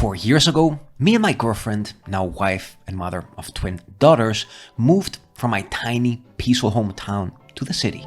4 years ago, me and my girlfriend, now wife and mother of twin daughters, moved from my tiny, peaceful hometown to the city.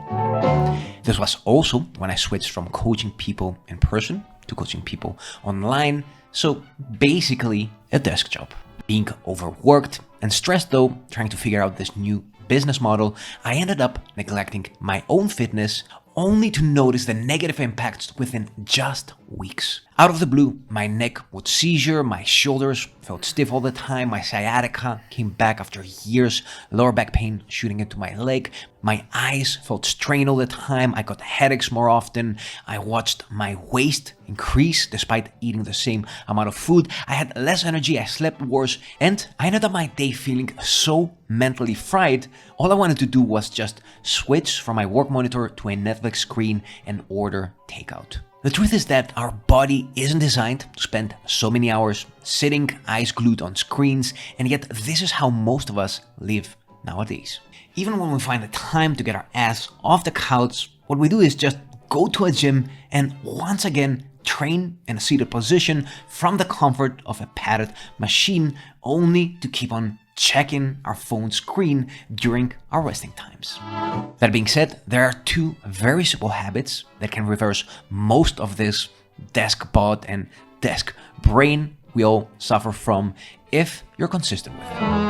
This was also when I switched from coaching people in person to coaching people online, so basically a desk job. Being overworked and stressed though, trying to figure out this new business model, I ended up neglecting my own fitness, only to notice the negative impacts within just weeks. Out of the blue, my neck would seizure, my shoulders felt stiff all the time, my sciatica came back after years, lower back pain shooting into my leg, my eyes felt strained all the time, I got headaches more often, I watched my waist increase despite eating the same amount of food, I had less energy, I slept worse, and I ended up my day feeling so mentally fried. All I wanted to do was just switch from my work monitor to a Netflix screen and order takeout. The truth is that our body isn't designed to spend so many hours sitting, eyes glued on screens, and yet this is how most of us live nowadays. Even when we find the time to get our ass off the couch, what we do is just go to a gym and once again train in a seated position from the comfort of a padded machine, only to keep on checking our phone screen during our resting times. That being said, there are two very simple habits that can reverse most of this desk bod and desk brain we all suffer from if you're consistent with it.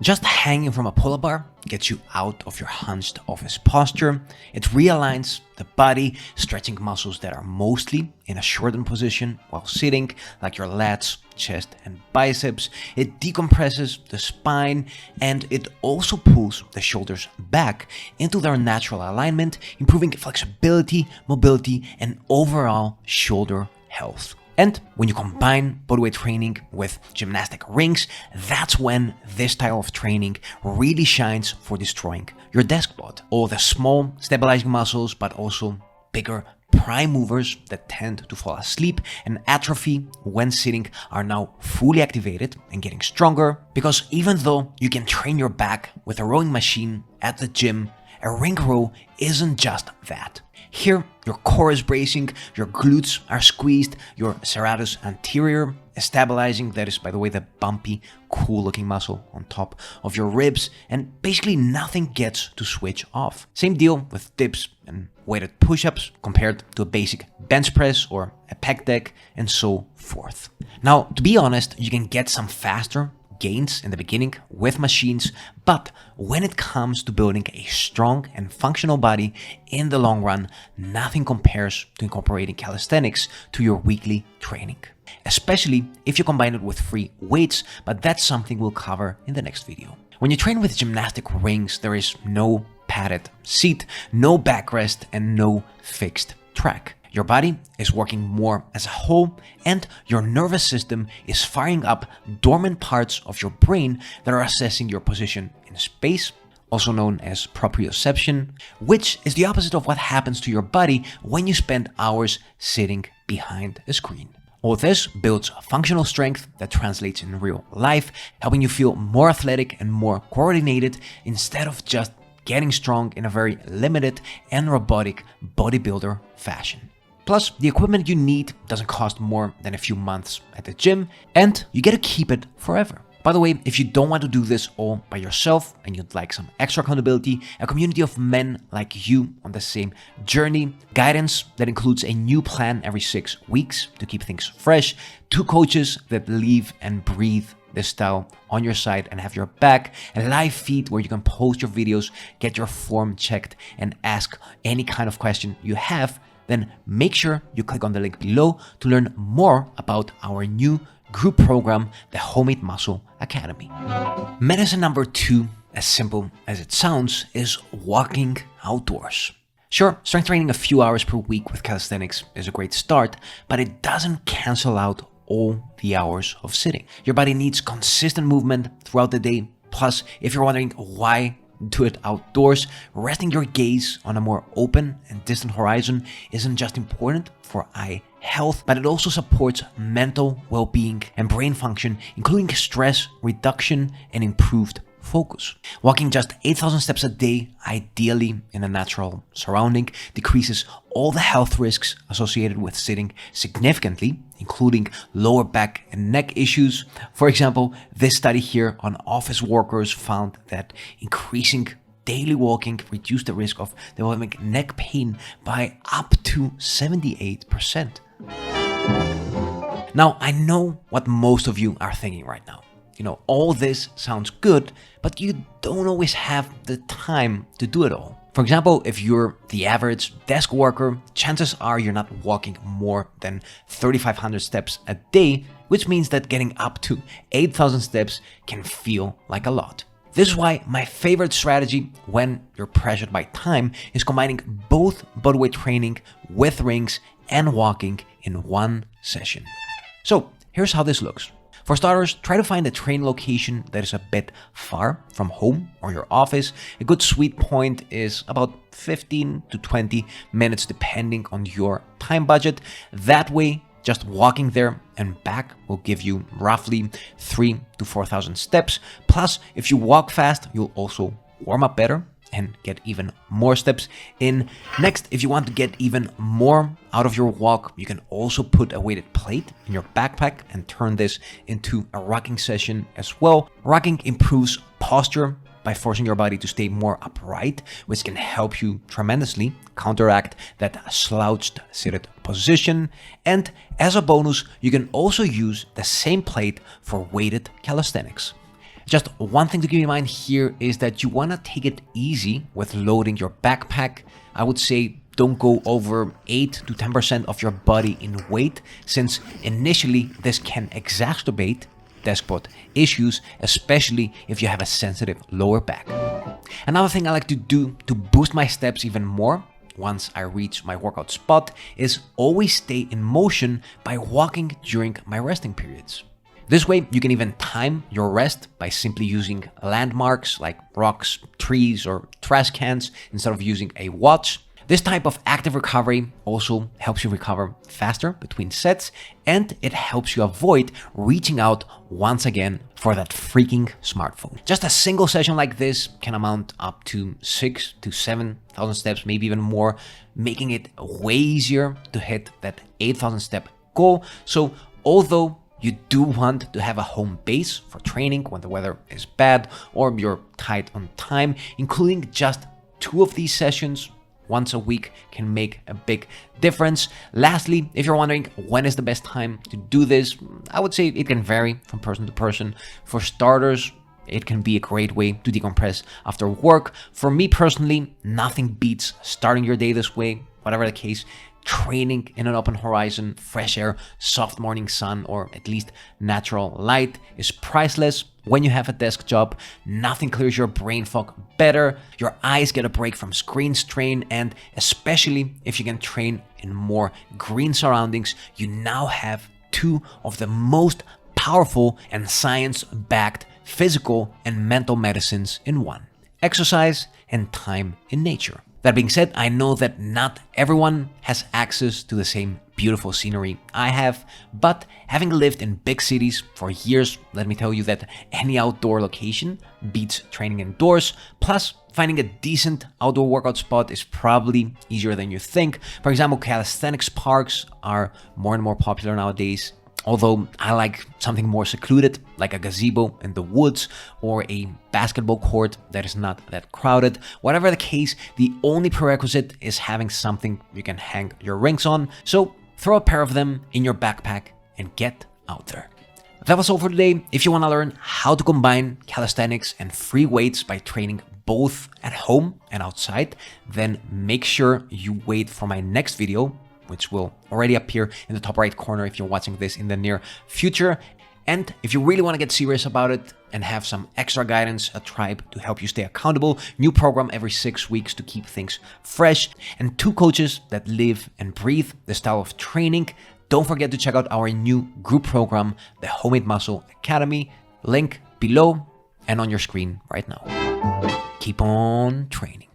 Just hanging from a pull-up bar gets you out of your hunched office posture. It realigns the body, stretching muscles that are mostly in a shortened position while sitting, like your lats, chest, and biceps. It decompresses the spine, and it also pulls the shoulders back into their natural alignment, improving flexibility, mobility, and overall shoulder health. And when you combine bodyweight training with gymnastic rings, that's when this style of training really shines for destroying your desk bod. All the small stabilizing muscles, but also bigger prime movers that tend to fall asleep and atrophy when sitting are now fully activated and getting stronger, because even though you can train your back with a rowing machine at the gym, a ring row isn't just that. Here, your core is bracing, your glutes are squeezed, your serratus anterior is stabilizing, that is, by the way, the bumpy, cool-looking muscle on top of your ribs, and basically nothing gets to switch off. Same deal with dips and weighted push-ups compared to a basic bench press or a pec deck, and so forth. Now, to be honest, you can get some faster gains in the beginning with machines, but when it comes to building a strong and functional body in the long run, nothing compares to incorporating calisthenics to your weekly training, especially if you combine it with free weights, but that's something we'll cover in the next video. When you train with gymnastic rings, there is no padded seat, no backrest, and no fixed track. Your body is working more as a whole, and your nervous system is firing up dormant parts of your brain that are assessing your position in space, also known as proprioception, which is the opposite of what happens to your body when you spend hours sitting behind a screen. All this builds functional strength that translates in real life, helping you feel more athletic and more coordinated instead of just getting strong in a very limited and robotic bodybuilder fashion. Plus, the equipment you need doesn't cost more than a few months at the gym, and you get to keep it forever. By the way, if you don't want to do this all by yourself and you'd like some extra accountability, a community of men like you on the same journey, guidance that includes a new plan every 6 weeks to keep things fresh, 2 coaches that live and breathe this style on your side and have your back, a live feed where you can post your videos, get your form checked, and ask any kind of question you have, then make sure you click on the link below to learn more about our new group program, the Homemade Muscle Academy. Medicine number 2, as simple as it sounds, is walking outdoors. Sure, strength training a few hours per week with calisthenics is a great start, but it doesn't cancel out all the hours of sitting. Your body needs consistent movement throughout the day. Plus, if you're wondering why do it outdoors, resting your gaze on a more open and distant horizon isn't just important for eye health, but it also supports mental well-being and brain function, including stress reduction and improved focus. Walking just 8,000 steps a day, ideally in a natural surrounding, decreases all the health risks associated with sitting significantly, including lower back and neck issues. For example, this study here on office workers found that increasing daily walking reduced the risk of developing neck pain by up to 78%. Now, I know what most of you are thinking right now. All this sounds good, but you don't always have the time to do it all. For example, if you're the average desk worker, chances are you're not walking more than 3,500 steps a day, which means that getting up to 8,000 steps can feel like a lot. This is why my favorite strategy when you're pressured by time is combining both bodyweight training with rings and walking in one session. So here's how this looks. For starters, try to find a training location that is a bit far from home or your office. A good sweet point is about 15 to 20 minutes depending on your time budget. That way, just walking there and back will give you roughly 3,000 to 4,000 steps. Plus, if you walk fast, you'll also warm up better and get even more steps in. Next, if you want to get even more out of your walk, you can also put a weighted plate in your backpack and turn this into a rucking session as well. Rucking improves posture by forcing your body to stay more upright, which can help you tremendously counteract that slouched seated position. And as a bonus, you can also use the same plate for weighted calisthenics. Just one thing to keep in mind here is that you want to take it easy with loading your backpack. I would say don't go over 8 to 10% of your body in weight, since initially this can exacerbate desk spot issues, especially if you have a sensitive lower back. Another thing I like to do to boost my steps even more once I reach my workout spot is always stay in motion by walking during my resting periods. This way, you can even time your rest by simply using landmarks like rocks, trees, or trash cans instead of using a watch. This type of active recovery also helps you recover faster between sets, and it helps you avoid reaching out once again for that freaking smartphone. Just a single session like this can amount up to 6,000 to 7,000 steps, maybe even more, making it way easier to hit that 8,000 step goal. So although you do want to have a home base for training when the weather is bad or you're tight on time, including just 2 of these sessions once a week can make a big difference. Lastly, if you're wondering when is the best time to do this, I would say it can vary from person to person. For starters, it can be a great way to decompress after work. For me personally, nothing beats starting your day this way. Whatever the case, training in an open horizon, fresh air, soft morning sun, or at least natural light is priceless. When you have a desk job, nothing clears your brain fog better. Your eyes get a break from screen strain, and especially if you can train in more green surroundings, you now have 2 of the most powerful and science-backed physical and mental medicines in one: exercise and time in nature. That being said, I know that not everyone has access to the same beautiful scenery I have, but having lived in big cities for years, let me tell you that any outdoor location beats training indoors. Plus, finding a decent outdoor workout spot is probably easier than you think. For example, calisthenics parks are more and more popular nowadays. Although I like something more secluded, like a gazebo in the woods or a basketball court that is not that crowded. Whatever the case, the only prerequisite is having something you can hang your rings on. So throw a pair of them in your backpack and get out there. That was all for today. If you want to learn how to combine calisthenics and free weights by training both at home and outside, then make sure you wait for my next video, which will already appear in the top right corner if you're watching this in the near future. And if you really want to get serious about it and have some extra guidance, a tribe to help you stay accountable, new program every 6 weeks to keep things fresh, and 2 coaches that live and breathe the style of training, don't forget to check out our new group program, the Homemade Muscle Academy. Link below and on your screen right now. Keep on training.